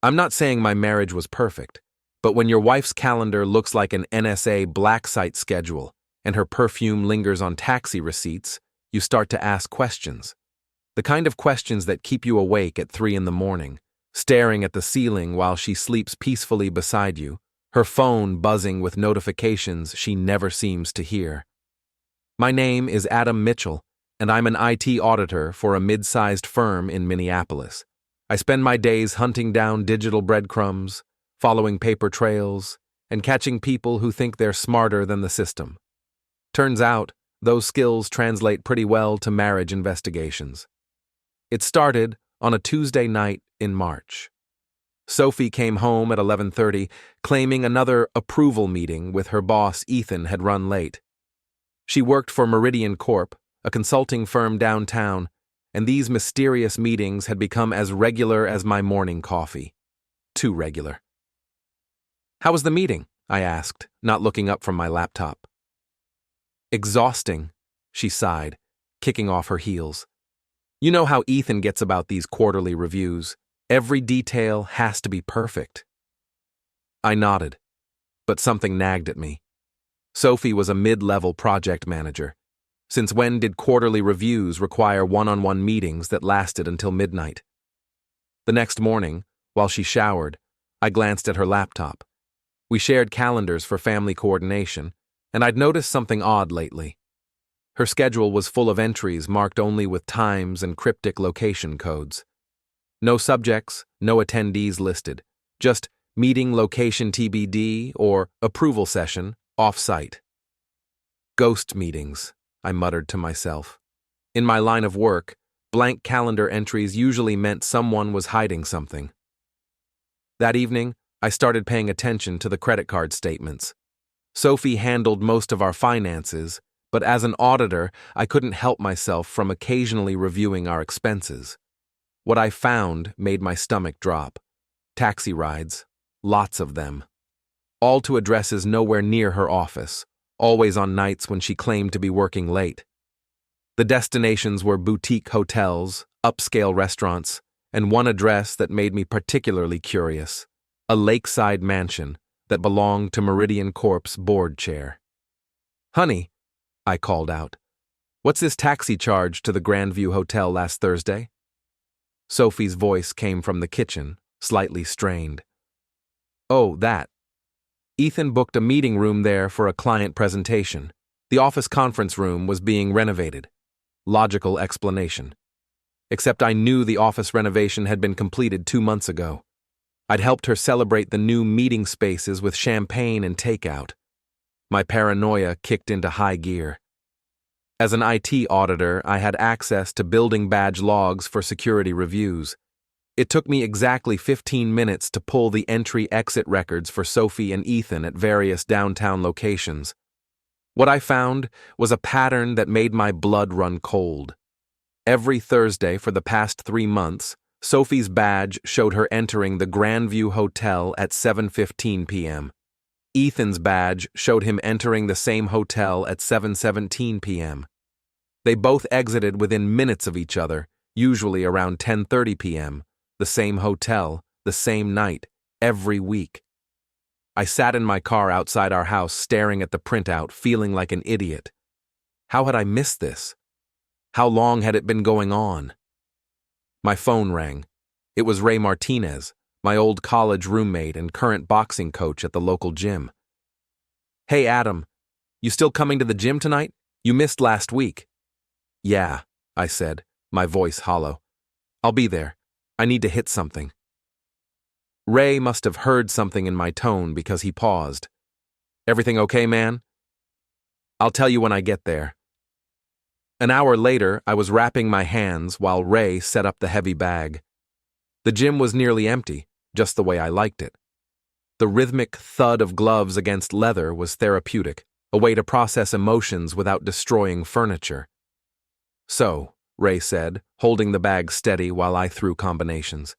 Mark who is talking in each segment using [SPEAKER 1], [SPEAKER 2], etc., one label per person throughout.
[SPEAKER 1] I'm not saying my marriage was perfect, but when your wife's calendar looks like an NSA black site schedule and her perfume lingers on taxi receipts, you start to ask questions. The kind of questions that keep you awake at 3 in the morning, staring at the ceiling while she sleeps peacefully beside you, her phone buzzing with notifications she never seems to hear. My name is Adam Mitchell, and I'm an IT auditor for a mid-sized firm in Minneapolis. I spend my days hunting down digital breadcrumbs, following paper trails, and catching people who think they're smarter than the system. Turns out, those skills translate pretty well to marriage investigations. It started on a Tuesday night in March. Sophie came home at 11:30, claiming another approval meeting with her boss Ethan had run late. She worked for Meridian Corp., a consulting firm downtown, and these mysterious meetings had become as regular as my morning coffee. Too regular. "How was the meeting?" I asked, not looking up from my laptop. "Exhausting," she sighed, kicking off her heels. "You know how Ethan gets about these quarterly reviews. Every detail has to be perfect." I nodded, but something nagged at me. Sophie was a mid-level project manager. Since when did quarterly reviews require one-on-one meetings that lasted until midnight? The next morning, while she showered, I glanced at her laptop. We shared calendars for family coordination, and I'd noticed something odd lately. Her schedule was full of entries marked only with times and cryptic location codes. No subjects, no attendees listed, just meeting location TBD or approval session off-site. Ghost meetings, I muttered to myself. In my line of work, blank calendar entries usually meant someone was hiding something. That evening, I started paying attention to the credit card statements. Sophie handled most of our finances, but as an auditor, I couldn't help myself from occasionally reviewing our expenses. What I found made my stomach drop. Taxi rides, lots of them. All to addresses nowhere near her office, always on nights when she claimed to be working late. The destinations were boutique hotels, upscale restaurants, and one address that made me particularly curious, a lakeside mansion that belonged to Meridian Corp's board chair. "Honey," I called out, "what's this taxi charge to the Grandview Hotel last Thursday?" Sophie's voice came from the kitchen, slightly strained. "Oh, that. Ethan booked a meeting room there for a client presentation. The office conference room was being renovated." Logical explanation. Except I knew the office renovation had been completed 2 months ago. I'd helped her celebrate the new meeting spaces with champagne and takeout. My paranoia kicked into high gear. As an IT auditor, I had access to building badge logs for security reviews. It took me exactly 15 minutes to pull the entry-exit records for Sophie and Ethan at various downtown locations. What I found was a pattern that made my blood run cold. Every Thursday for the past 3 months, Sophie's badge showed her entering the Grandview Hotel at 7:15 p.m. Ethan's badge showed him entering the same hotel at 7:17 p.m. They both exited within minutes of each other, usually around 10:30 p.m., the same hotel, the same night, every week. I sat in my car outside our house staring at the printout, feeling like an idiot. How had I missed this? How long had it been going on? My phone rang. It was Ray Martinez, my old college roommate and current boxing coach at the local gym. "Hey, Adam, you still coming to the gym tonight? You missed last week." "Yeah," I said, my voice hollow. "I'll be there. I need to hit something." Ray must have heard something in my tone because he paused. "Everything okay, man?" "I'll tell you when I get there." An hour later, I was wrapping my hands while Ray set up the heavy bag. The gym was nearly empty, just the way I liked it. The rhythmic thud of gloves against leather was therapeutic, a way to process emotions without destroying furniture. "So," Ray said, holding the bag steady while I threw combinations.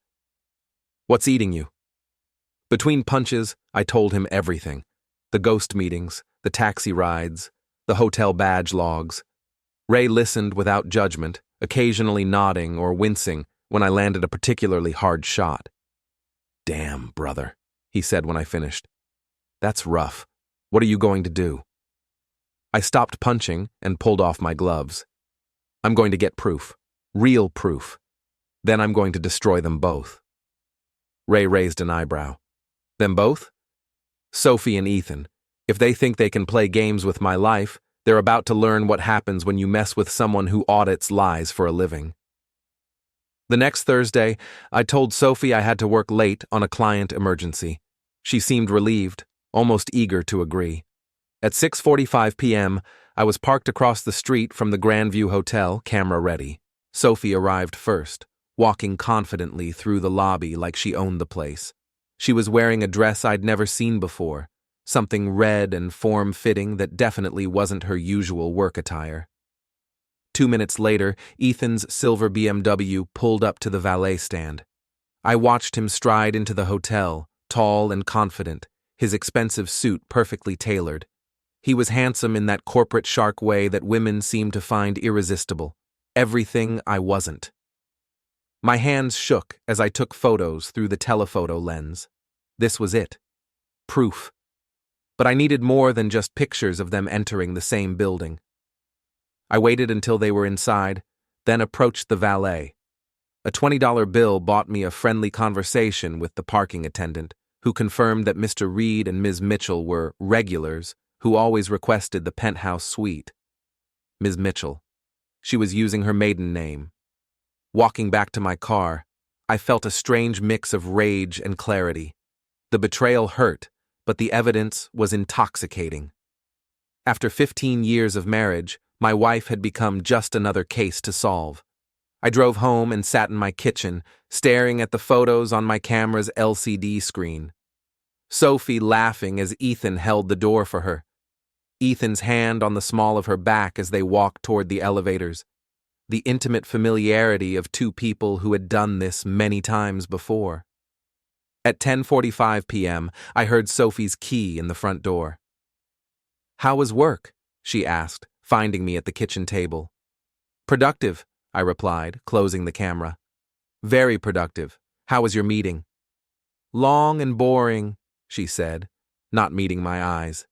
[SPEAKER 1] "What's eating you?" Between punches, I told him everything. The ghost meetings, the taxi rides, the hotel badge logs. Ray listened without judgment, occasionally nodding or wincing when I landed a particularly hard shot. Damn, brother, he said when I finished. That's rough. What are you going to do? I stopped punching and pulled off my gloves. I'm going to get proof. Real proof. Then I'm going to destroy them both. Ray raised an eyebrow. Them both? Sophie and Ethan. If they think they can play games with my life, they're about to learn what happens when you mess with someone who audits lies for a living. The next Thursday, I told Sophie I had to work late on a client emergency. She seemed relieved, almost eager to agree. At 6:45 p.m., I was parked across the street from the Grandview Hotel, camera ready. Sophie arrived first, walking confidently through the lobby like she owned the place. She was wearing a dress I'd never seen before, something red and form-fitting that definitely wasn't her usual work attire. 2 minutes later, Ethan's silver BMW pulled up to the valet stand. I watched him stride into the hotel, tall and confident, his expensive suit perfectly tailored. He was handsome in that corporate shark way that women seem to find irresistible. Everything I wasn't. My hands shook as I took photos through the telephoto lens. This was it. Proof. But I needed more than just pictures of them entering the same building. I waited until they were inside, then approached the valet. A $20 bill bought me a friendly conversation with the parking attendant, who confirmed that Mr. Reed and Ms. Mitchell were regulars who always requested the penthouse suite. Ms. Mitchell. She was using her maiden name. Walking back to my car, I felt a strange mix of rage and clarity. The betrayal hurt, but the evidence was intoxicating. After 15 years of marriage, my wife had become just another case to solve. I drove home and sat in my kitchen, staring at the photos on my camera's LCD screen. Sophie laughing as Ethan held the door for her. Ethan's hand on the small of her back as they walked toward the elevators. The intimate familiarity of two people who had done this many times before. At 10:45 p.m., I heard Sophie's key in the front door. "How was work?" she asked, finding me at the kitchen table. "Productive," I replied, closing the camera. "Very productive. How was your meeting?" "Long and boring," she said, not meeting my eyes.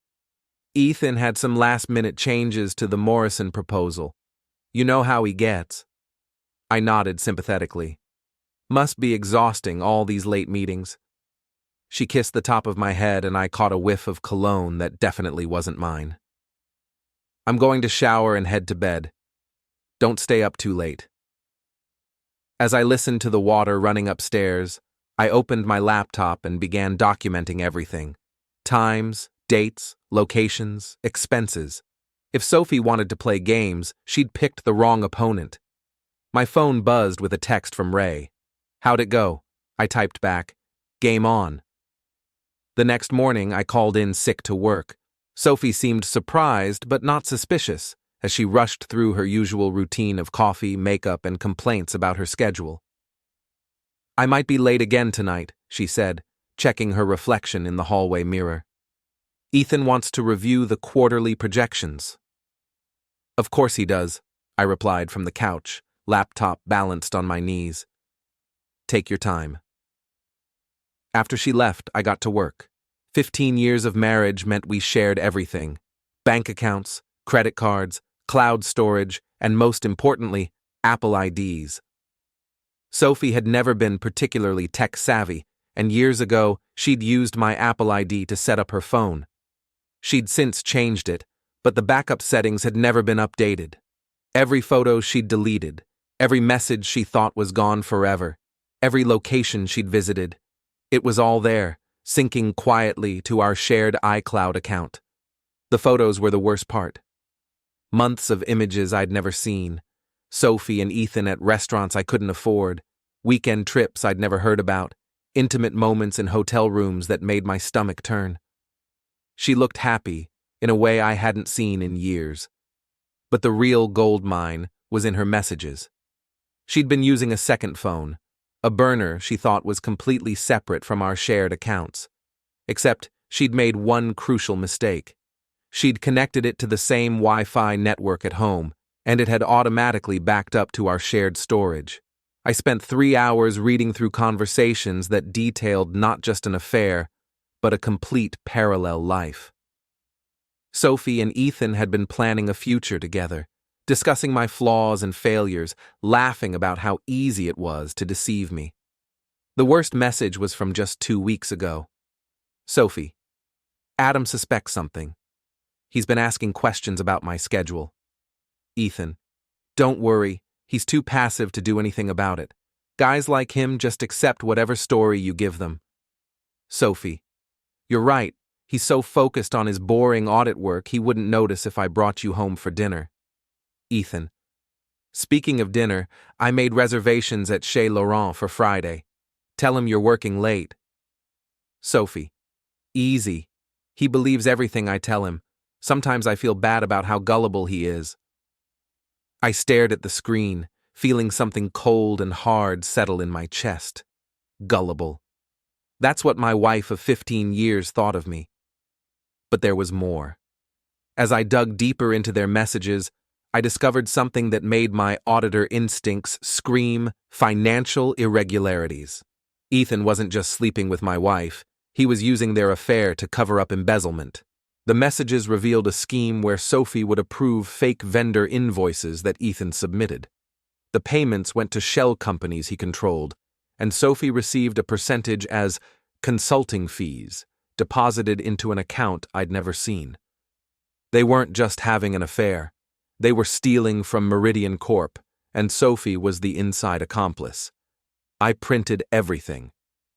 [SPEAKER 1] "Ethan had some last-minute changes to the Morrison proposal. You know how he gets." I nodded sympathetically. "Must be exhausting, all these late meetings." She kissed the top of my head and I caught a whiff of cologne that definitely wasn't mine. "I'm going to shower and head to bed. Don't stay up too late." As I listened to the water running upstairs, I opened my laptop and began documenting everything. Times, dates, locations, expenses. If Sophie wanted to play games, she'd picked the wrong opponent. My phone buzzed with a text from Ray. "How'd it go?" I typed back. "Game on." The next morning, I called in sick to work. Sophie seemed surprised but not suspicious as she rushed through her usual routine of coffee, makeup, and complaints about her schedule. "I might be late again tonight," she said, checking her reflection in the hallway mirror. "Ethan wants to review the quarterly projections." "Of course he does," I replied from the couch, laptop balanced on my knees. "Take your time." After she left, I got to work. 15 years of marriage meant we shared everything. Bank accounts, credit cards, cloud storage, and most importantly, Apple IDs. Sophie had never been particularly tech-savvy, and years ago, she'd used my Apple ID to set up her phone. She'd since changed it, but the backup settings had never been updated. Every photo she'd deleted, every message she thought was gone forever, every location she'd visited. It was all there, syncing quietly to our shared iCloud account. The photos were the worst part. Months of images I'd never seen. Sophie and Ethan at restaurants I couldn't afford. Weekend trips I'd never heard about. Intimate moments in hotel rooms that made my stomach turn. She looked happy, in a way I hadn't seen in years. But the real gold mine was in her messages. She'd been using a second phone. A burner she thought was completely separate from our shared accounts. Except she'd made one crucial mistake. She'd connected it to the same Wi-Fi network at home, and it had automatically backed up to our shared storage. I spent 3 hours reading through conversations that detailed not just an affair, but a complete parallel life. Sophie and Ethan had been planning a future together, discussing my flaws and failures, laughing about how easy it was to deceive me. The worst message was from just 2 weeks ago. Sophie, Adam suspects something. He's been asking questions about my schedule. Ethan, don't worry, he's too passive to do anything about it. Guys like him just accept whatever story you give them. Sophie, you're right, he's so focused on his boring audit work he wouldn't notice if I brought you home for dinner. Ethan, speaking of dinner, I made reservations at Chez Laurent for Friday. Tell him you're working late. Sophie, easy. He believes everything I tell him. Sometimes I feel bad about how gullible he is. I stared at the screen, feeling something cold and hard settle in my chest. Gullible. That's what my wife of 15 years thought of me. But there was more. As I dug deeper into their messages, I discovered something that made my auditor instincts scream financial irregularities. Ethan wasn't just sleeping with my wife, he was using their affair to cover up embezzlement. The messages revealed a scheme where Sophie would approve fake vendor invoices that Ethan submitted. The payments went to shell companies he controlled, and Sophie received a percentage as consulting fees, deposited into an account I'd never seen. They weren't just having an affair. They were stealing from Meridian Corp, and Sophie was the inside accomplice. I printed everything.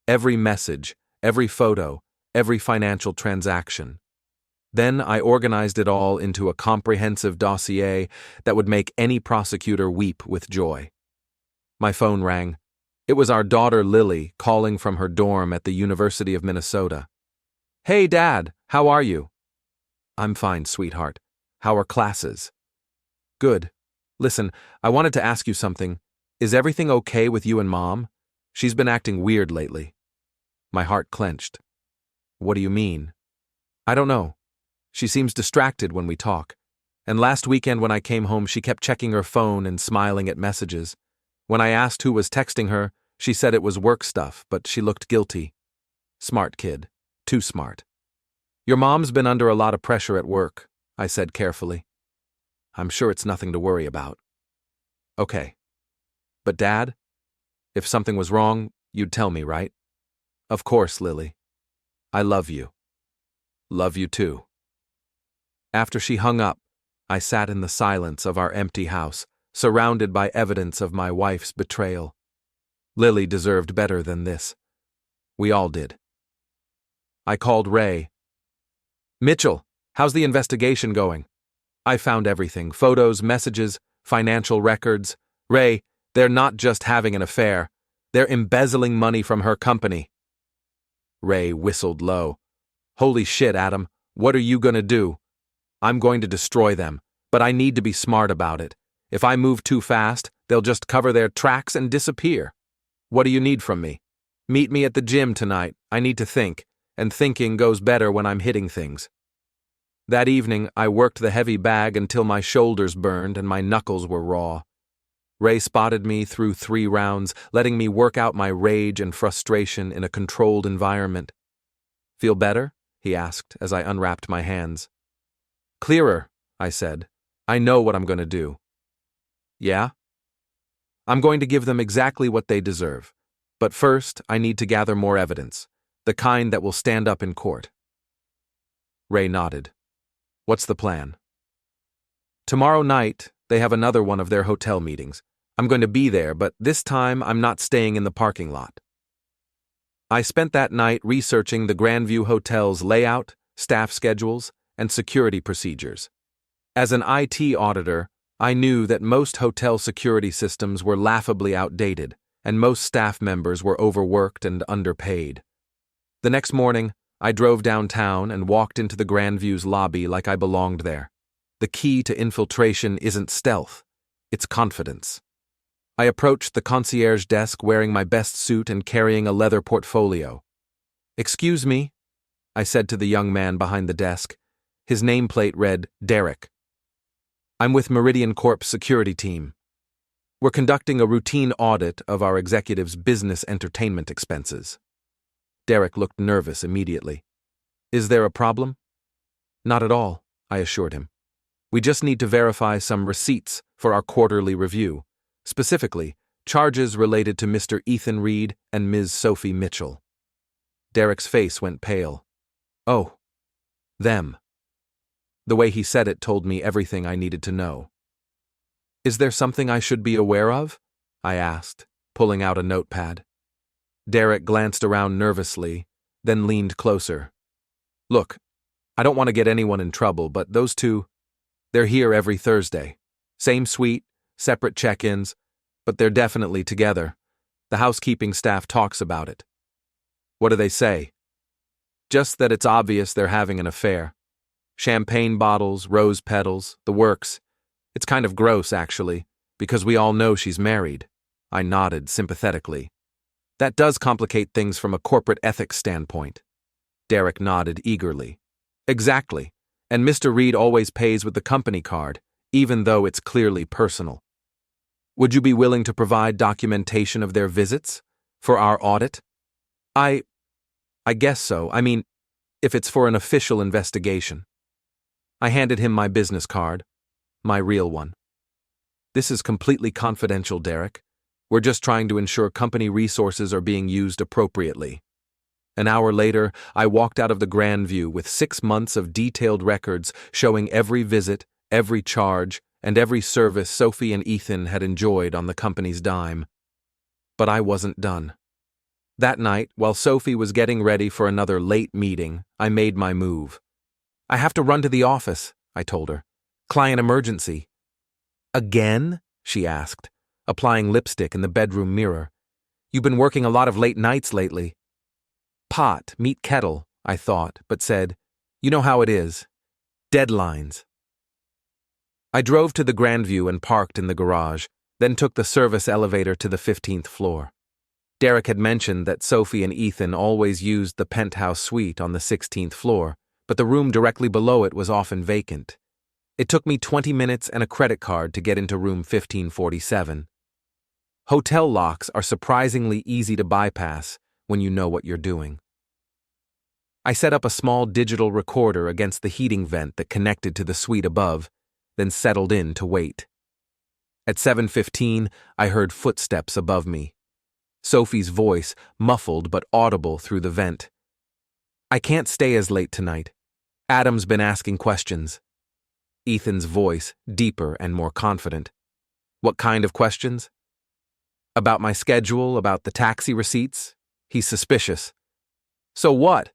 [SPEAKER 1] Every message, every photo, every financial transaction. Then I organized it all into a comprehensive dossier that would make any prosecutor weep with joy. My phone rang. It was our daughter Lily calling from her dorm at the University of Minnesota. Hey, Dad, how are you? I'm fine, sweetheart. How are classes? Good. Listen, I wanted to ask you something. Is everything okay with you and Mom? She's been acting weird lately. My heart clenched. What do you mean? I don't know. She seems distracted when we talk. And last weekend when I came home, she kept checking her phone and smiling at messages. When I asked who was texting her, she said it was work stuff, but she looked guilty. Smart kid. Too smart. Your mom's been under a lot of pressure at work, I said carefully. I'm sure it's nothing to worry about. Okay. But Dad, if something was wrong, you'd tell me, right? Of course, Lily. I love you. Love you too. After she hung up, I sat in the silence of our empty house, surrounded by evidence of my wife's betrayal. Lily deserved better than this. We all did. I called Ray. Mitchell, how's the investigation going? I found everything, photos, messages, financial records. Ray, they're not just having an affair. They're embezzling money from her company. Ray whistled low. Holy shit, Adam, what are you gonna do? I'm going to destroy them, but I need to be smart about it. If I move too fast, they'll just cover their tracks and disappear. What do you need from me? Meet me at the gym tonight. I need to think, and thinking goes better when I'm hitting things. That evening, I worked the heavy bag until my shoulders burned and my knuckles were raw. Ray spotted me through 3 rounds, letting me work out my rage and frustration in a controlled environment. Feel better? He asked as I unwrapped my hands. Clearer, I said. I know what I'm going to do. Yeah? I'm going to give them exactly what they deserve. But first, I need to gather more evidence, the kind that will stand up in court. Ray nodded. What's the plan? Tomorrow night, they have another one of their hotel meetings. I'm going to be there, but this time I'm not staying in the parking lot. I spent that night researching the Grandview Hotel's layout, staff schedules, and security procedures. As an IT auditor, I knew that most hotel security systems were laughably outdated, and most staff members were overworked and underpaid. The next morning, I drove downtown and walked into the Grandview's lobby like I belonged there. The key to infiltration isn't stealth, it's confidence. I approached the concierge desk wearing my best suit and carrying a leather portfolio. Excuse me, I said to the young man behind the desk. His nameplate read, Derek. I'm with Meridian Corp's security team. We're conducting a routine audit of our executives' business entertainment expenses. Derek looked nervous immediately. Is there a problem? Not at all, I assured him. We just need to verify some receipts for our quarterly review, specifically charges related to Mr. Ethan Reed and Ms. Sophie Mitchell. Derek's face went pale. Oh, them. The way he said it told me everything I needed to know. Is there something I should be aware of? I asked, pulling out a notepad. Derek glanced around nervously, then leaned closer. Look, I don't want to get anyone in trouble, but those two, they're here every Thursday. Same suite, separate check-ins, but they're definitely together. The housekeeping staff talks about it. What do they say? Just that it's obvious they're having an affair. Champagne bottles, rose petals, the works. It's kind of gross, actually, because we all know she's married. I nodded sympathetically. That does complicate things from a corporate ethics standpoint. Derek nodded eagerly. Exactly. And Mr. Reed always pays with the company card, even though it's clearly personal. Would you be willing to provide documentation of their visits for our audit? I guess so. I mean, if it's for an official investigation. I handed him my business card. My real one. This is completely confidential, Derek. We're just trying to ensure company resources are being used appropriately. An hour later, I walked out of the Grand View with 6 months of detailed records showing every visit, every charge, and every service Sophie and Ethan had enjoyed on the company's dime. But I wasn't done. That night, while Sophie was getting ready for another late meeting, I made my move. I have to run to the office, I told her. Client emergency. Again? She asked, applying lipstick in the bedroom mirror. You've been working a lot of late nights lately. Pot, meet kettle, I thought, but said, you know how it is. Deadlines. I drove to the Grand View and parked in the garage, then took the service elevator to the 15th floor. Derek had mentioned that Sophie and Ethan always used the penthouse suite on the 16th floor, but the room directly below it was often vacant. It took me 20 minutes and a credit card to get into room 1547. Hotel locks are surprisingly easy to bypass when you know what you're doing. I set up a small digital recorder against the heating vent that connected to the suite above, then settled in to wait. At 7:15, I heard footsteps above me. Sophie's voice, muffled but audible through the vent. I can't stay as late tonight. Adam's been asking questions. Ethan's voice, deeper and more confident. What kind of questions? About my schedule, about the taxi receipts? He's suspicious. So what?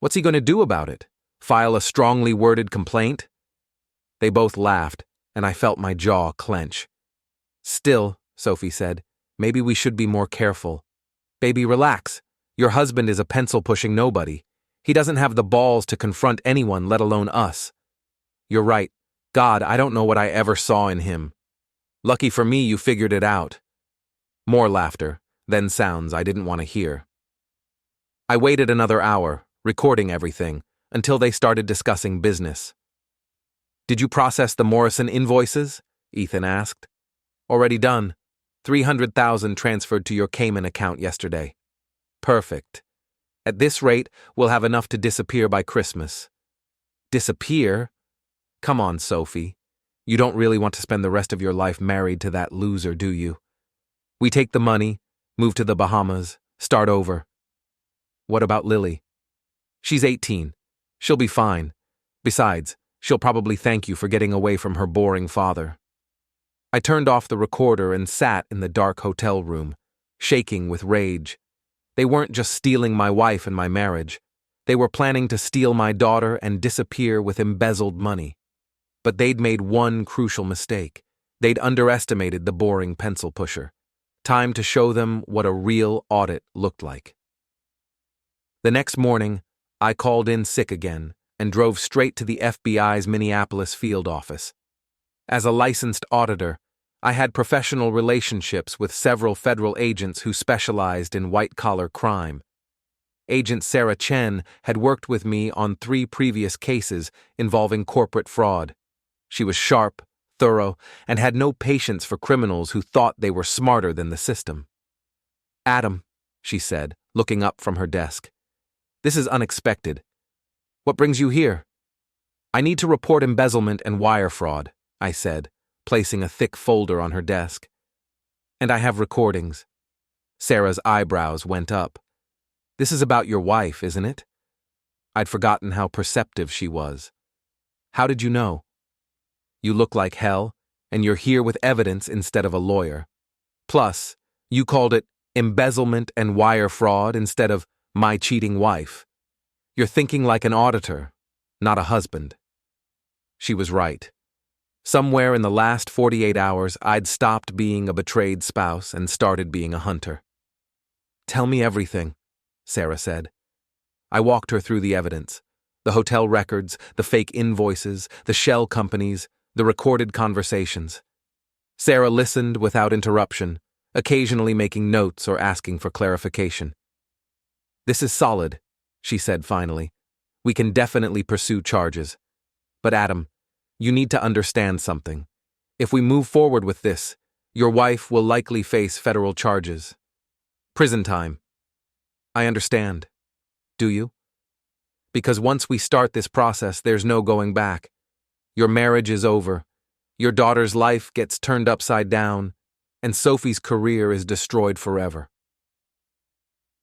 [SPEAKER 1] What's he going to do about it? File a strongly worded complaint? They both laughed, and I felt my jaw clench. Still, Sophie said, maybe we should be more careful. Baby, relax. Your husband is a pencil-pushing nobody. He doesn't have the balls to confront anyone, let alone us. You're right. God, I don't know what I ever saw in him. Lucky for me, you figured it out. More laughter, then sounds I didn't want to hear. I waited another hour, recording everything, until they started discussing business. Did you process the Morrison invoices? Ethan asked. Already done. 300,000 transferred to your Cayman account yesterday. Perfect. At this rate, we'll have enough to disappear by Christmas. Disappear? Come on, Sophie. You don't really want to spend the rest of your life married to that loser, do you? We take the money, move to the Bahamas, start over. What about Lily? She's 18. She'll be fine. Besides, she'll probably thank you for getting away from her boring father. I turned off the recorder and sat in the dark hotel room, shaking with rage. They weren't just stealing my wife and my marriage. They were planning to steal my daughter and disappear with embezzled money. But they'd made one crucial mistake. They'd underestimated the boring pencil pusher. Time to show them what a real audit looked like. The next morning, I called in sick again and drove straight to the FBI's Minneapolis field office. As a licensed auditor, I had professional relationships with several federal agents who specialized in white-collar crime. Agent Sarah Chen had worked with me on 3 previous cases involving corporate fraud. She was sharp, thorough, and had no patience for criminals who thought they were smarter than the system. "Adam," she said, looking up from her desk. "This is unexpected. What brings you here?" "I need to report embezzlement and wire fraud," I said, placing a thick folder on her desk. "And I have recordings." Sarah's eyebrows went up. "This is about your wife, isn't it?" I'd forgotten how perceptive she was. "How did you know?" "You look like hell, and you're here with evidence instead of a lawyer. Plus, you called it embezzlement and wire fraud instead of my cheating wife. You're thinking like an auditor, not a husband." She was right. Somewhere in the last 48 hours, I'd stopped being a betrayed spouse and started being a hunter. "Tell me everything," Sarah said. I walked her through the evidence. The hotel records, the fake invoices, the shell companies, the recorded conversations. Sarah listened without interruption, occasionally making notes or asking for clarification. "This is solid," she said finally. "We can definitely pursue charges. But Adam, you need to understand something. If we move forward with this, your wife will likely face federal charges. Prison time." "I understand. Do you? Because once we start this process, there's no going back. Your marriage is over. Your daughter's life gets turned upside down, and Sophie's career is destroyed forever."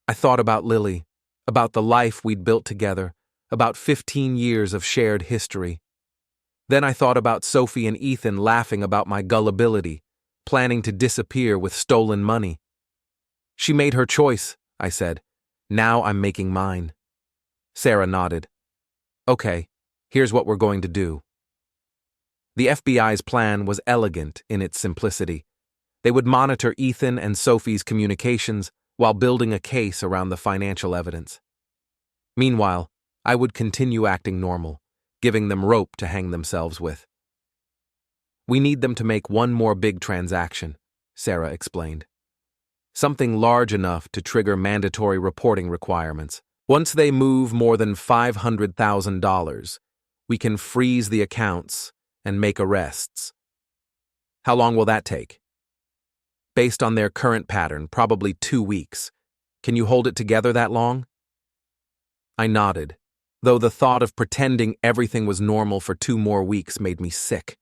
[SPEAKER 1] I thought about Lily, about the life we'd built together, about 15 years of shared history. Then I thought about Sophie and Ethan laughing about my gullibility, planning to disappear with stolen money. "She made her choice," I said. "Now I'm making mine." Sarah nodded. "Okay, here's what we're going to do." The FBI's plan was elegant in its simplicity. They would monitor Ethan and Sophie's communications while building a case around the financial evidence. Meanwhile, I would continue acting normal, giving them rope to hang themselves with. "We need them to make one more big transaction," Sarah explained. "Something large enough to trigger mandatory reporting requirements. Once they move more than $500,000, we can freeze the accounts and make arrests." "How long will that take?" "Based on their current pattern, probably 2 weeks. Can you hold it together that long?" I nodded, though the thought of pretending everything was normal for 2 more weeks made me sick.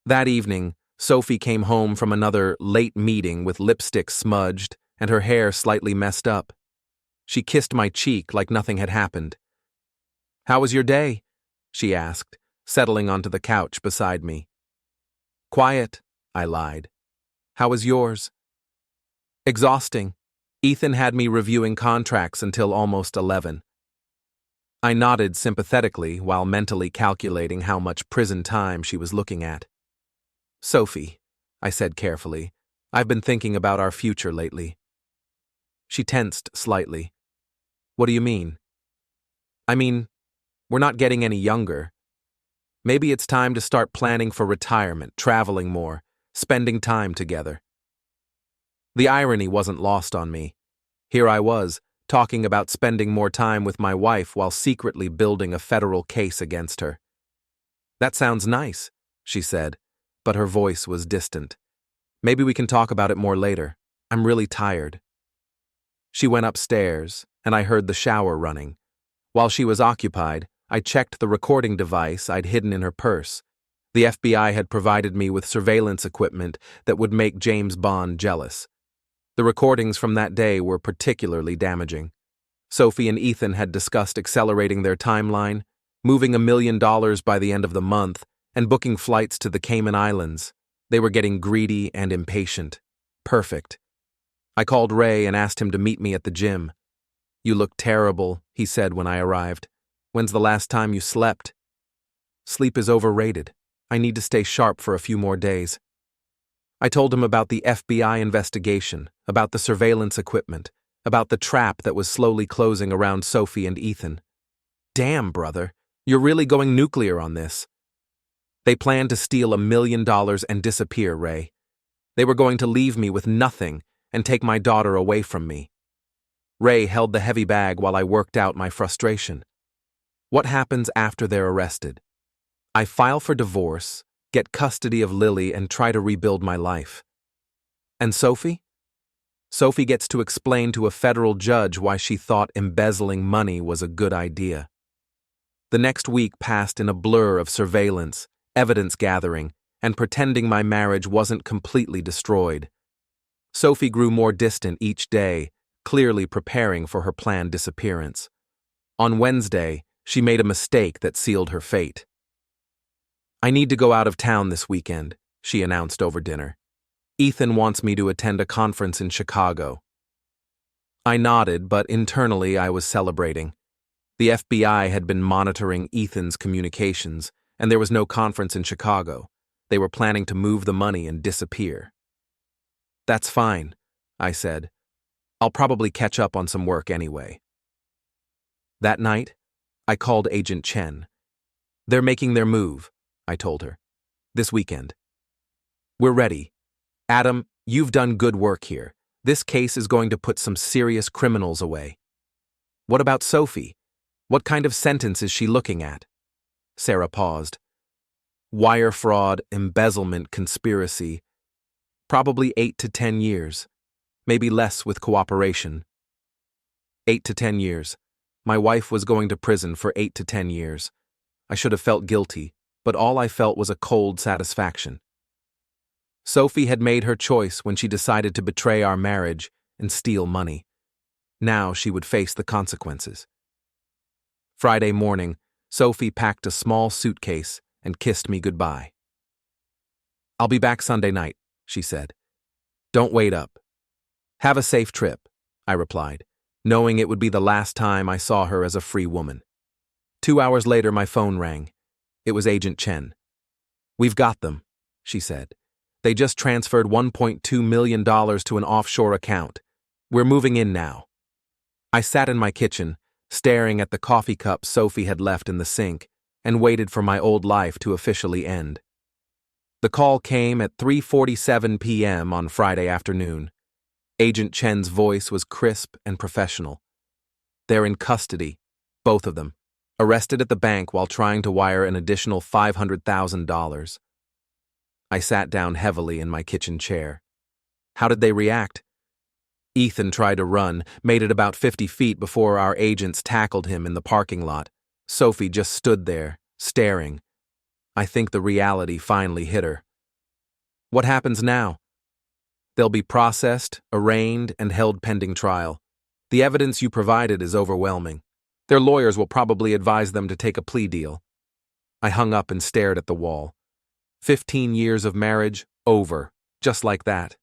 [SPEAKER 1] That evening, Sophie came home from another late meeting with lipstick smudged and her hair slightly messed up. She kissed my cheek like nothing had happened. "How was your day?" she asked, settling onto the couch beside me. "Quiet," I lied. "How was yours?" "Exhausting. Ethan had me reviewing contracts until almost 11. I nodded sympathetically while mentally calculating how much prison time she was looking at. "Sophie," I said carefully, "I've been thinking about our future lately." She tensed slightly. "What do you mean?" "I mean, we're not getting any younger. Maybe it's time to start planning for retirement, traveling more, spending time together." The irony wasn't lost on me. Here I was, talking about spending more time with my wife while secretly building a federal case against her. "That sounds nice," she said, but her voice was distant. "Maybe we can talk about it more later. I'm really tired." She went upstairs, and I heard the shower running. While she was occupied, I checked the recording device I'd hidden in her purse. The FBI had provided me with surveillance equipment that would make James Bond jealous. The recordings from that day were particularly damaging. Sophie and Ethan had discussed accelerating their timeline, moving $1 million by the end of the month, and booking flights to the Cayman Islands. They were getting greedy and impatient. Perfect. I called Ray and asked him to meet me at the gym. "You look terrible," he said when I arrived. "When's the last time you slept?" "Sleep is overrated. I need to stay sharp for a few more days." I told him about the FBI investigation, about the surveillance equipment, about the trap that was slowly closing around Sophie and Ethan. "Damn, brother, you're really going nuclear on this." "They planned to steal $1 million and disappear, Ray. They were going to leave me with nothing and take my daughter away from me." Ray held the heavy bag while I worked out my frustration. "What happens after they're arrested?" "I file for divorce, get custody of Lily, and try to rebuild my life. And Sophie? Sophie gets to explain to a federal judge why she thought embezzling money was a good idea. The next week passed in a blur of surveillance, evidence gathering, and pretending my marriage wasn't completely destroyed. Sophie grew more distant each day, clearly preparing for her planned disappearance. On Wednesday, she made a mistake that sealed her fate. "I need to go out of town this weekend," she announced over dinner. "Ethan wants me to attend a conference in Chicago." I nodded, but internally I was celebrating. The FBI had been monitoring Ethan's communications, and there was no conference in Chicago. They were planning to move the money and disappear. "That's fine," I said. "I'll probably catch up on some work anyway." That night, I called Agent Chen. "They're making their move," I told her. "This weekend. We're ready. Adam, you've done good work here. This case is going to put some serious criminals away." "What about Sophie? What kind of sentence is she looking at?" Sarah paused. "Wire fraud, embezzlement, conspiracy. Probably 8 to 10 years. Maybe less with cooperation." 8 to 10 years. My wife was going to prison for 8 to 10 years. I should have felt guilty, but all I felt was a cold satisfaction. Sophie had made her choice when she decided to betray our marriage and steal money. Now she would face the consequences. Friday morning, Sophie packed a small suitcase and kissed me goodbye. "I'll be back Sunday night," she said. "Don't wait up." "Have a safe trip," I replied, knowing it would be the last time I saw her as a free woman. 2 hours later, my phone rang. It was Agent Chen. "We've got them," she said. "They just transferred $1.2 million to an offshore account. We're moving in now." I sat in my kitchen, staring at the coffee cup Sophie had left in the sink, and waited for my old life to officially end. The call came at 3:47 p.m. on Friday afternoon. Agent Chen's voice was crisp and professional. "They're in custody, both of them, arrested at the bank while trying to wire an additional $500,000. I sat down heavily in my kitchen chair. How did they react? Ethan tried to run, made it about 50 feet before our agents tackled him in the parking lot. Sophie just stood there, staring. I think the reality finally hit her. "What happens now?" "They'll be processed, arraigned, and held pending trial. The evidence you provided is overwhelming. Their lawyers will probably advise them to take a plea deal." I hung up and stared at the wall. 15 years of marriage, over, just like that.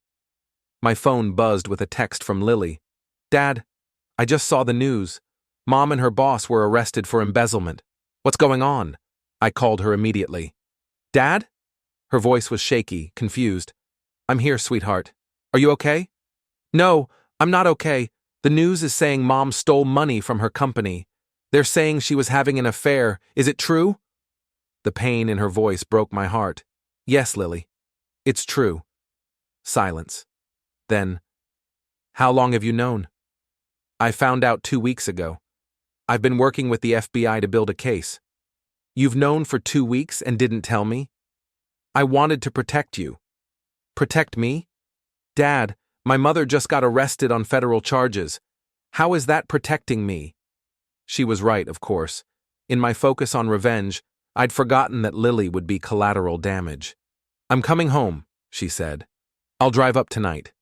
[SPEAKER 1] My phone buzzed with a text from Lily. "Dad, I just saw the news. Mom and her boss were arrested for embezzlement. What's going on?" I called her immediately. "Dad?" Her voice was shaky, confused. "I'm here, sweetheart. Are you okay?" "No, I'm not okay. The news is saying Mom stole money from her company. They're saying she was having an affair. Is it true?" The pain in her voice broke my heart. "Yes, Lily. It's true." Silence. Then, "How long have you known?" "I found out 2 weeks ago. I've been working with the FBI to build a case." "You've known for 2 weeks and didn't tell me?" "I wanted to protect you." "Protect me?" "Dad, my mother just got arrested on federal charges. How is that protecting me?" She was right, of course. In my focus on revenge, I'd forgotten that Lily would be collateral damage. "I'm coming home," she said. "I'll drive up tonight."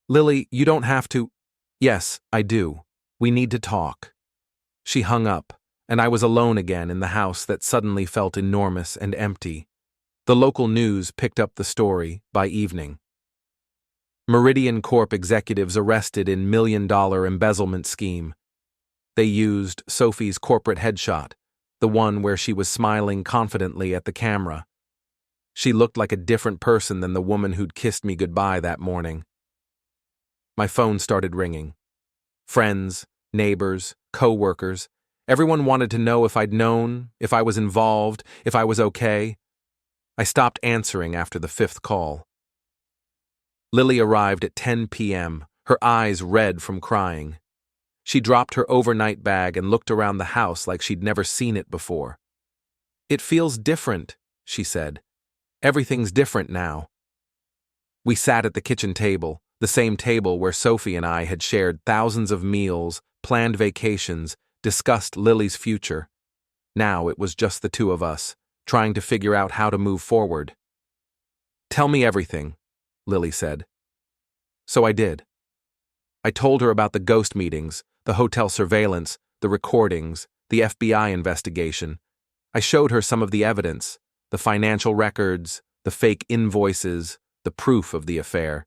[SPEAKER 1] "Lily, you don't have to." "Yes, I do. We need to talk." She hung up, and I was alone again in the house that suddenly felt enormous and empty. The local news picked up the story by evening. Meridian Corp executives arrested in $1 million embezzlement scheme. They used Sophie's corporate headshot, the one where she was smiling confidently at the camera. She looked like a different person than the woman who'd kissed me goodbye that morning. My phone started ringing. Friends, neighbors, co-workers, everyone wanted to know if I'd known, if I was involved, if I was okay. I stopped answering after the 5th call. Lily arrived at 10 p.m., her eyes red from crying. She dropped her overnight bag and looked around the house like she'd never seen it before. "It feels different," she said. Everything's different now. We sat at the kitchen table, the same table where Sophie and I had shared thousands of meals, planned vacations, discussed Lily's future. Now it was just the two of us, trying to figure out how to move forward. "Tell me everything," Lily said. So I did. I told her about the ghost meetings, the hotel surveillance, the recordings, the FBI investigation. I showed her some of the evidence, the financial records, the fake invoices, the proof of the affair.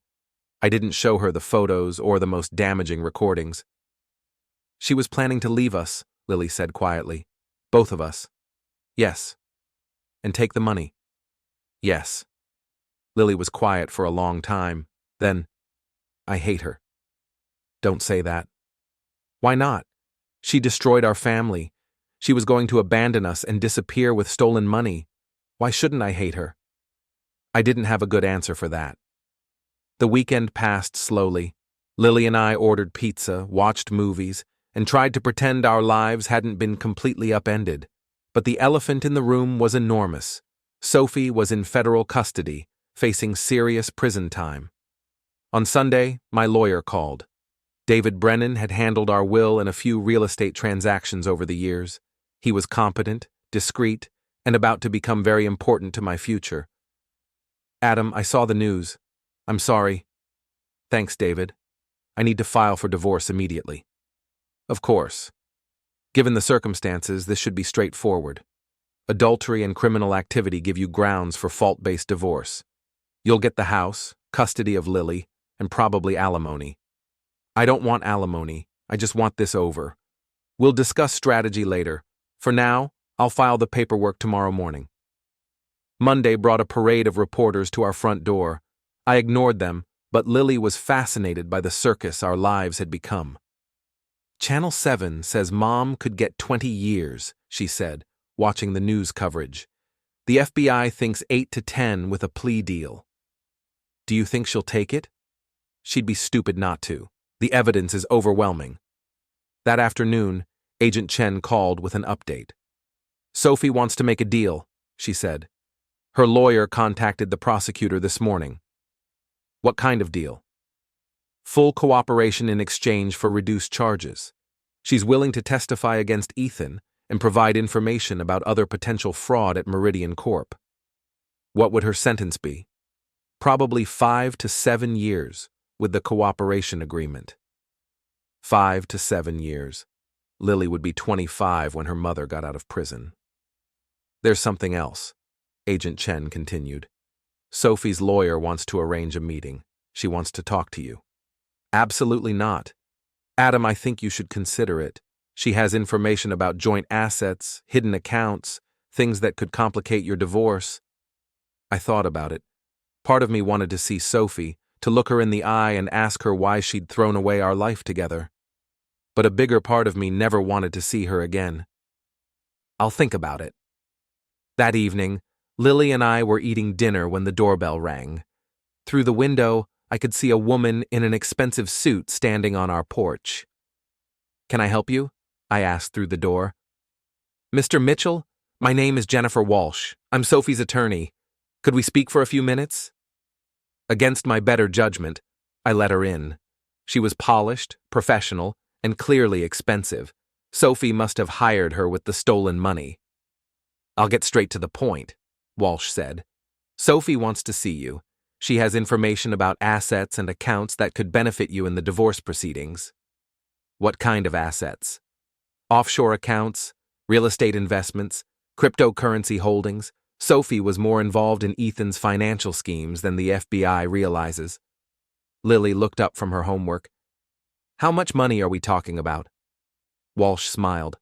[SPEAKER 1] I didn't show her the photos or the most damaging recordings. "She was planning to leave us," Lily said quietly. "Both of us." "Yes." "And take the money." "Yes." Lily was quiet for a long time. Then, "I hate her." "Don't say that." "Why not? She destroyed our family. She was going to abandon us and disappear with stolen money. Why shouldn't I hate her?" I didn't have a good answer for that. The weekend passed slowly. Lily and I ordered pizza, watched movies, and tried to pretend our lives hadn't been completely upended. But the elephant in the room was enormous. Sophie was in federal custody, facing serious prison time. On Sunday, my lawyer called. David Brennan had handled our will and a few real estate transactions over the years. He was competent, discreet, and about to become very important to my future. "Adam, I saw the news. I'm sorry." "Thanks, David. I need to file for divorce immediately." "Of course. Given the circumstances, this should be straightforward. Adultery and criminal activity give you grounds for fault-based divorce. You'll get the house, custody of Lily, and probably alimony. I don't want alimony. I just want this over. We'll discuss strategy later. For now, I'll file the paperwork tomorrow morning." Monday brought a parade of reporters to our front door. I ignored them, but Lily was fascinated by the circus our lives had become. "Channel 7 says Mom could get 20 years, she said, watching the news coverage. "The FBI thinks 8 to 10 with a plea deal." "Do you think she'll take it?" "She'd be stupid not to. The evidence is overwhelming." That afternoon, Agent Chen called with an update. "Sophie wants to make a deal," she said. "Her lawyer contacted the prosecutor this morning." "What kind of deal?" "Full cooperation in exchange for reduced charges. She's willing to testify against Ethan and provide information about other potential fraud at Meridian Corp." "What would her sentence be?" "Probably 5 to 7 years, with the cooperation agreement." 5 to 7 years. Lily would be 25 when her mother got out of prison. "There's something else," Agent Chen continued. "Sophie's lawyer wants to arrange a meeting. She wants to talk to you." "Absolutely not. Adam, I think you should consider it. She has information about joint assets, hidden accounts, things that could complicate your divorce." I thought about it. Part of me wanted to see Sophie, to look her in the eye and ask her why she'd thrown away our life together. But a bigger part of me never wanted to see her again. "I'll think about it." That evening, Lily and I were eating dinner when the doorbell rang. Through the window, I could see a woman in an expensive suit standing on our porch. "Can I help you?" I asked through the door. "Mr. Mitchell, my name is Jennifer Walsh. I'm Sophie's attorney. Could we speak for a few minutes?" Against my better judgment, I let her in. She was polished, professional, and clearly expensive. Sophie must have hired her with the stolen money. "I'll get straight to the point," Walsh said. "Sophie wants to see you. She has information about assets and accounts that could benefit you in the divorce proceedings." "What kind of assets?" "Offshore accounts, real estate investments, cryptocurrency holdings." Sophie was more involved in Ethan's financial schemes than the FBI realizes. Lily looked up from her homework. "How much money are we talking about?" Walsh smiled.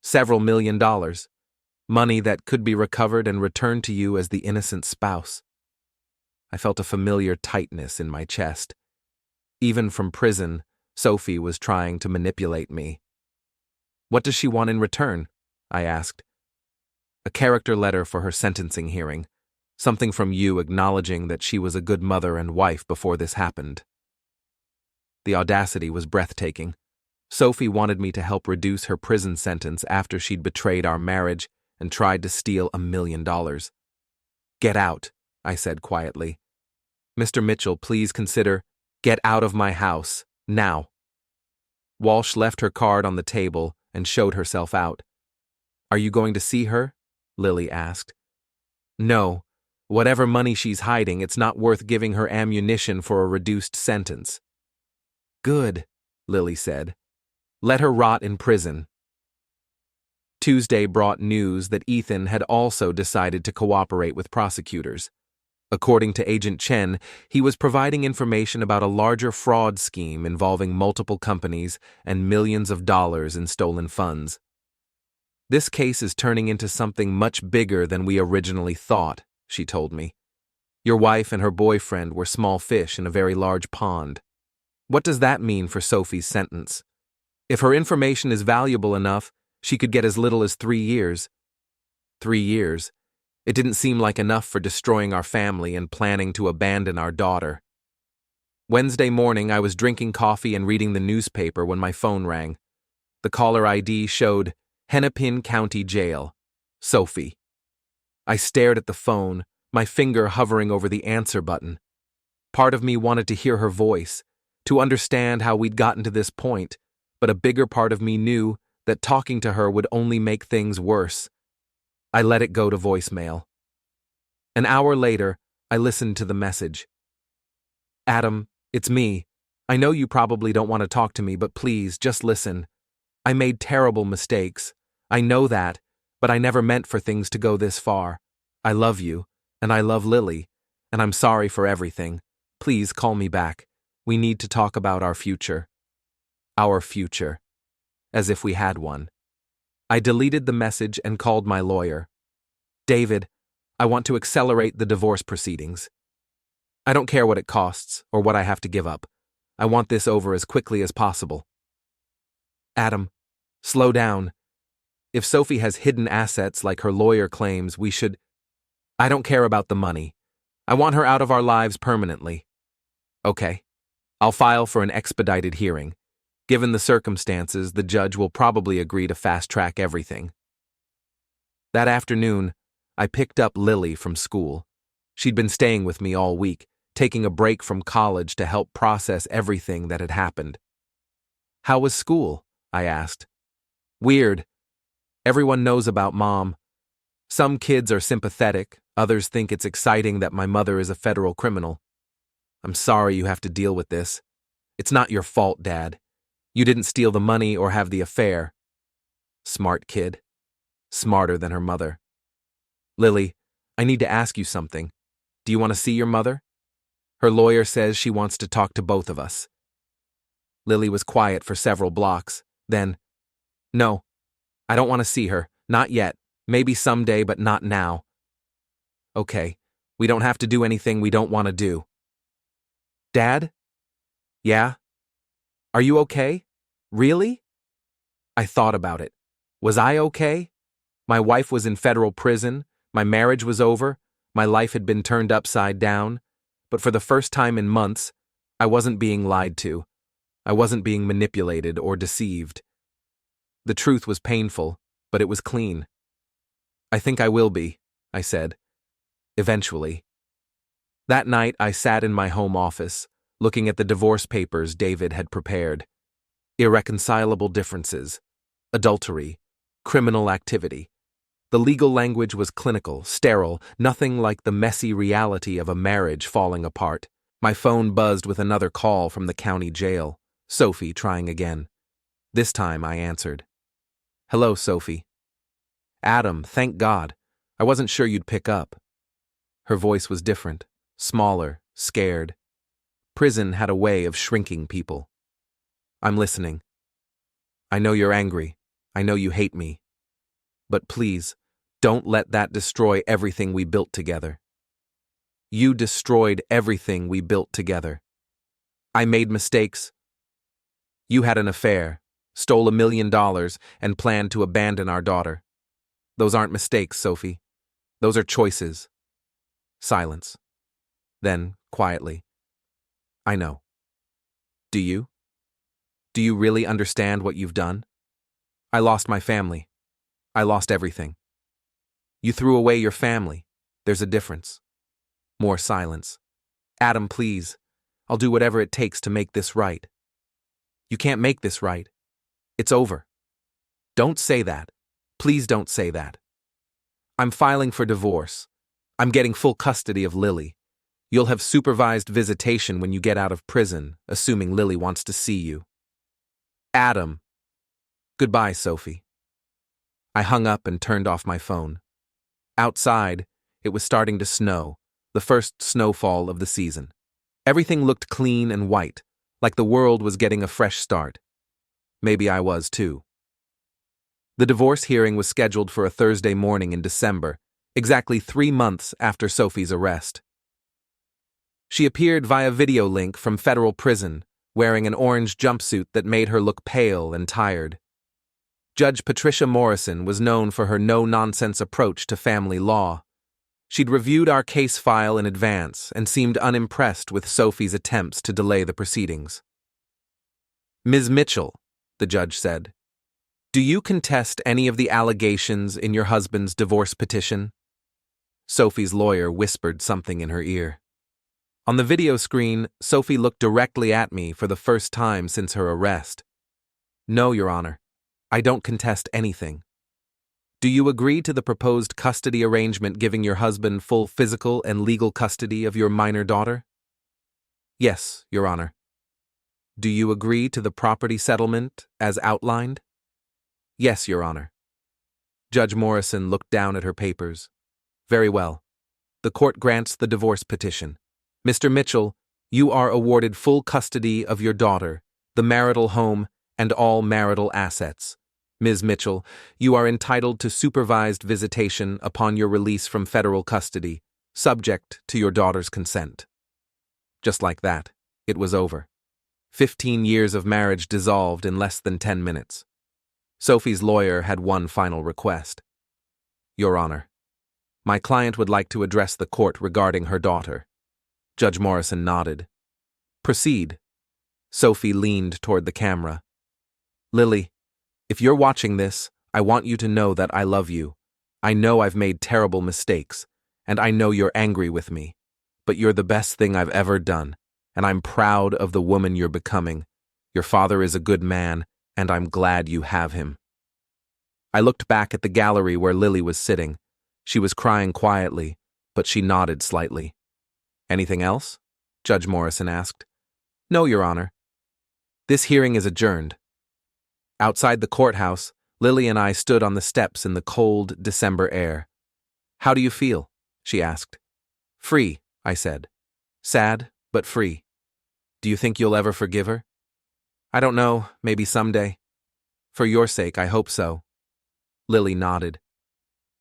[SPEAKER 1] "Several $1,000,000. Money that could be recovered and returned to you as the innocent spouse." I felt a familiar tightness in my chest. Even from prison, Sophie was trying to manipulate me. "What does she want in return?" I asked. "A character letter for her sentencing hearing. Something from you acknowledging that she was a good mother and wife before this happened." The audacity was breathtaking. Sophie wanted me to help reduce her prison sentence after she'd betrayed our marriage and tried to steal $1,000,000. Get out, I said quietly. Mr. Mitchell, please consider, get out of my house, now. Walsh left her card on the table and showed herself out. Are you going to see her? Lily asked. No. Whatever money she's hiding, it's not worth giving her ammunition for a reduced sentence. Good, Lily said. Let her rot in prison. Tuesday brought news that Ethan had also decided to cooperate with prosecutors. According to Agent Chen, he was providing information about a larger fraud scheme involving multiple companies and millions of dollars in stolen funds. This case is turning into something much bigger than we originally thought, she told me. Your wife and her boyfriend were small fish in a very large pond. What does that mean for Sophie's sentence? If her information is valuable enough, she could get as little as 3 years. 3 years. It didn't seem like enough for destroying our family and planning to abandon our daughter. Wednesday morning, I was drinking coffee and reading the newspaper when my phone rang. The caller ID showed Hennepin County Jail, Sophie. I stared at the phone, my finger hovering over the answer button. Part of me wanted to hear her voice, to understand how we'd gotten to this point, but a bigger part of me knew that talking to her would only make things worse. I let it go to voicemail. An hour later, I listened to the message. Adam, it's me. I know you probably don't want to talk to me, but please, just listen. I made terrible mistakes. I know that, but I never meant for things to go this far. I love you, and I love Lily, and I'm sorry for everything. Please call me back. We need to talk about our future. Our future. As if we had one. I deleted the message and called my lawyer. David, I want to accelerate the divorce proceedings. I don't care what it costs or what I have to give up. I want this over as quickly as possible. Adam, slow down. If Sophie has hidden assets like her lawyer claims, we should... I don't care about the money. I want her out of our lives permanently. Okay. I'll file for an expedited hearing. Given the circumstances, the judge will probably agree to fast-track everything. That afternoon, I picked up Lily from school. She'd been staying with me all week, taking a break from college to help process everything that had happened. How was school? I asked. Weird. Everyone knows about Mom. Some kids are sympathetic, others think it's exciting that my mother is a federal criminal. I'm sorry you have to deal with this. It's not your fault, Dad. You didn't steal the money or have the affair. Smart kid. Smarter than her mother. Lily, I need to ask you something. Do you want to see your mother? Her lawyer says she wants to talk to both of us. Lily was quiet for several blocks. Then, no, I don't want to see her. Not yet. Maybe someday, but not now. Okay, we don't have to do anything we don't want to do. Dad? Yeah? Are you okay? Really? I thought about it. Was I okay? My wife was in federal prison, my marriage was over, my life had been turned upside down, but for the first time in months, I wasn't being lied to. I wasn't being manipulated or deceived. The truth was painful, but it was clean. I think I will be, I said. Eventually. That night, I sat in my home office, looking at the divorce papers David had prepared. Irreconcilable differences, adultery, criminal activity. The legal language was clinical, sterile, nothing like the messy reality of a marriage falling apart. My phone buzzed with another call from the county jail. Sophie trying again. This time I answered. Hello, Sophie. Adam, thank God. I wasn't sure you'd pick up. Her voice was different, smaller, scared. Prison had a way of shrinking people. I'm listening. I know you're angry. I know you hate me. But please, don't let that destroy everything we built together. You destroyed everything we built together. I made mistakes. You had an affair, stole $1 million, and planned to abandon our daughter. Those aren't mistakes, Sophie. Those are choices. Silence. Then, quietly. I know. Do you? Do you really understand what you've done? I lost my family. I lost everything. You threw away your family. There's a difference. More silence. Adam, please. I'll do whatever it takes to make this right. You can't make this right. It's over. Don't say that. Please don't say that. I'm filing for divorce. I'm getting full custody of Lily. You'll have supervised visitation when you get out of prison, assuming Lily wants to see you. Adam. Goodbye, Sophie. I hung up and turned off my phone. Outside, it was starting to snow, the first snowfall of the season. Everything looked clean and white, like the world was getting a fresh start. Maybe I was too. The divorce hearing was scheduled for a Thursday morning in December, exactly 3 months after Sophie's arrest. She appeared via video link from federal prison, wearing an orange jumpsuit that made her look pale and tired. Judge Patricia Morrison was known for her no-nonsense approach to family law. She'd reviewed our case file in advance and seemed unimpressed with Sophie's attempts to delay the proceedings. Ms. Mitchell, the judge said, do you contest any of the allegations in your husband's divorce petition? Sophie's lawyer whispered something in her ear. On the video screen, Sophie looked directly at me for the first time since her arrest. No, Your Honor. I don't contest anything. Do you agree to the proposed custody arrangement giving your husband full physical and legal custody of your minor daughter? Yes, Your Honor. Do you agree to the property settlement as outlined? Yes, Your Honor. Judge Morrison looked down at her papers. Very well. The court grants the divorce petition. Mr. Mitchell, you are awarded full custody of your daughter, the marital home, and all marital assets. Ms. Mitchell, you are entitled to supervised visitation upon your release from federal custody, subject to your daughter's consent. Just like that, it was over. 15 years of marriage dissolved in less than 10 minutes. Sophie's lawyer had one final request. Your Honor, my client would like to address the court regarding her daughter. Judge Morrison nodded. Proceed. Sophie leaned toward the camera. Lily, if you're watching this, I want you to know that I love you. I know I've made terrible mistakes, and I know you're angry with me. But you're the best thing I've ever done, and I'm proud of the woman you're becoming. Your father is a good man, and I'm glad you have him. I looked back at the gallery where Lily was sitting. She was crying quietly, but she nodded slightly. Anything else? Judge Morrison asked. No, Your Honor. This hearing is adjourned. Outside the courthouse, Lily and I stood on the steps in the cold December air. How do you feel? She asked. Free, I said. Sad, but free. Do you think you'll ever forgive her? I don't know, maybe someday. For your sake, I hope so. Lily nodded.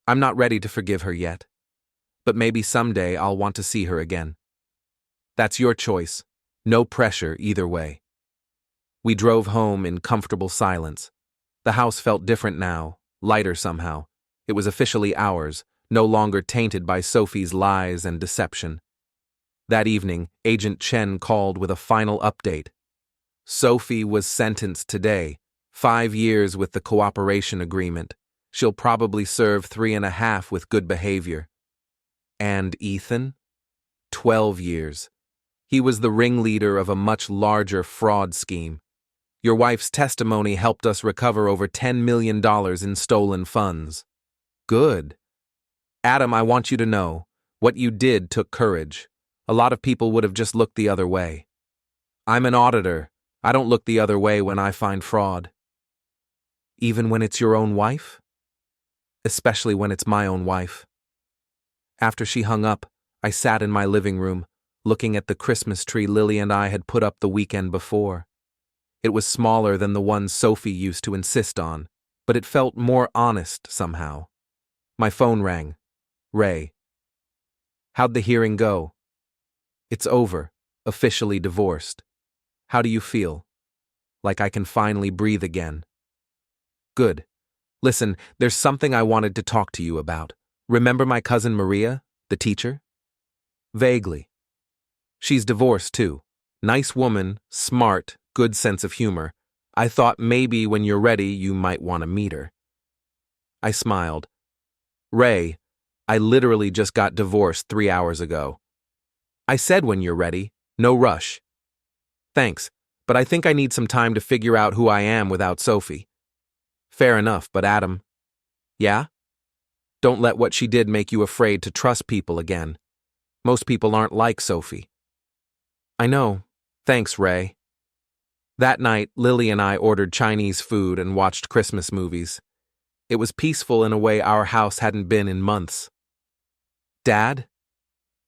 [SPEAKER 1] I'm not ready to forgive her yet. But maybe someday I'll want to see her again. That's your choice. No pressure either way. We drove home in comfortable silence. The house felt different now, lighter somehow. It was officially ours, no longer tainted by Sophie's lies and deception. That evening, Agent Chen called with a final update. Sophie was sentenced today, 5 years with the cooperation agreement. She'll probably serve 3.5 with good behavior. And Ethan? 12 years. He was the ringleader of a much larger fraud scheme. Your wife's testimony helped us recover over $10 million in stolen funds. Good. Adam, I want you to know, what you did took courage. A lot of people would have just looked the other way. I'm an auditor. I don't look the other way when I find fraud. Even when it's your own wife? Especially when it's my own wife. After she hung up, I sat in my living room, looking at the Christmas tree Lily and I had put up the weekend before. It was smaller than the one Sophie used to insist on, but it felt more honest somehow. My phone rang. Ray. How'd the hearing go? It's over, officially divorced. How do you feel? Like I can finally breathe again. Good. Listen, there's something I wanted to talk to you about. Remember my cousin Maria, the teacher? Vaguely. She's divorced too. Nice woman, smart, good sense of humor. I thought maybe when you're ready you might want to meet her. I smiled. Ray, I literally just got divorced 3 hours ago. I said when you're ready, no rush. Thanks, but I think I need some time to figure out who I am without Sophie. Fair enough, but Adam. Yeah? Don't let what she did make you afraid to trust people again. Most people aren't like Sophie. I know. Thanks, Ray. That night, Lily and I ordered Chinese food and watched Christmas movies. It was peaceful in a way our house hadn't been in months. Dad?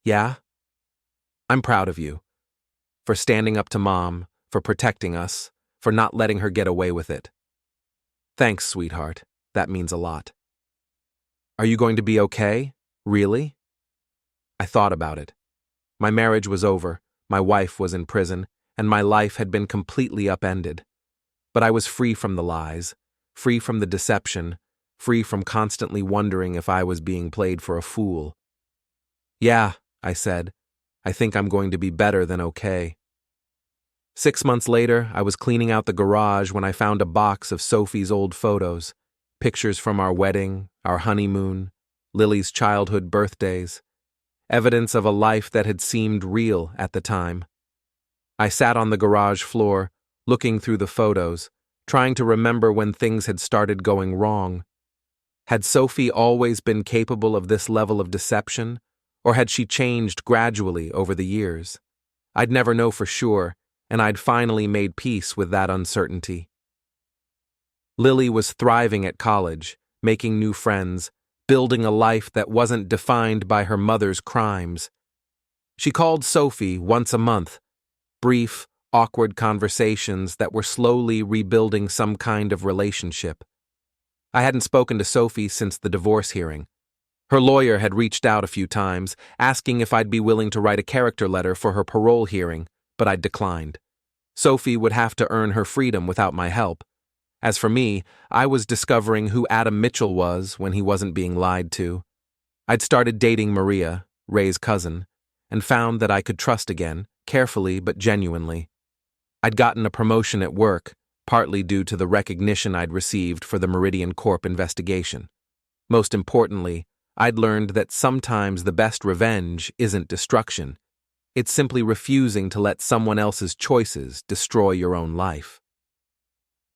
[SPEAKER 1] Yeah? I'm proud of you. For standing up to Mom, for protecting us, for not letting her get away with it. Thanks, sweetheart. That means a lot. Are you going to be okay? Really? I thought about it. My marriage was over, my wife was in prison, and my life had been completely upended. But I was free from the lies, free from the deception, free from constantly wondering if I was being played for a fool. Yeah, I said. I think I'm going to be better than okay. 6 months later, I was cleaning out the garage when I found a box of Sophie's old photos, pictures from our wedding, our honeymoon, Lily's childhood birthdays, evidence of a life that had seemed real at the time. I sat on the garage floor, looking through the photos, trying to remember when things had started going wrong. Had Sophie always been capable of this level of deception, or had she changed gradually over the years? I'd never know for sure, and I'd finally made peace with that uncertainty. Lily was thriving at college, making new friends, building a life that wasn't defined by her mother's crimes. She called Sophie once a month, brief, awkward conversations that were slowly rebuilding some kind of relationship. I hadn't spoken to Sophie since the divorce hearing. Her lawyer had reached out a few times, asking if I'd be willing to write a character letter for her parole hearing, but I'd declined. Sophie would have to earn her freedom without my help. As for me, I was discovering who Adam Mitchell was when he wasn't being lied to. I'd started dating Maria, Ray's cousin, and found that I could trust again, carefully but genuinely. I'd gotten a promotion at work, partly due to the recognition I'd received for the Meridian Corp investigation. Most importantly, I'd learned that sometimes the best revenge isn't destruction. It's simply refusing to let someone else's choices destroy your own life.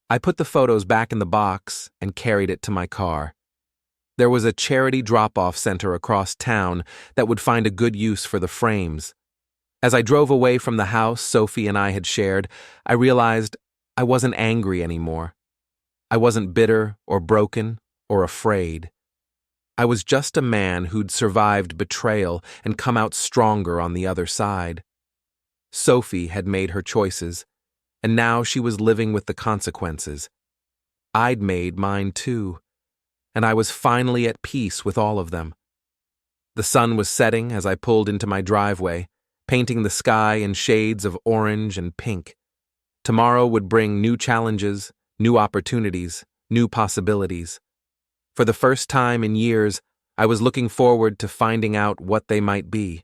[SPEAKER 1] I put the photos back in the box and carried it to my car. There was a charity drop-off center across town that would find a good use for the frames. As I drove away from the house Sophie and I had shared, I realized I wasn't angry anymore. I wasn't bitter or broken or afraid. I was just a man who'd survived betrayal and come out stronger on the other side. Sophie had made her choices, and now she was living with the consequences. I'd made mine too, and I was finally at peace with all of them. The sun was setting as I pulled into my driveway, painting the sky in shades of orange and pink. Tomorrow would bring new challenges, new opportunities, new possibilities. For the first time in years, I was looking forward to finding out what they might be.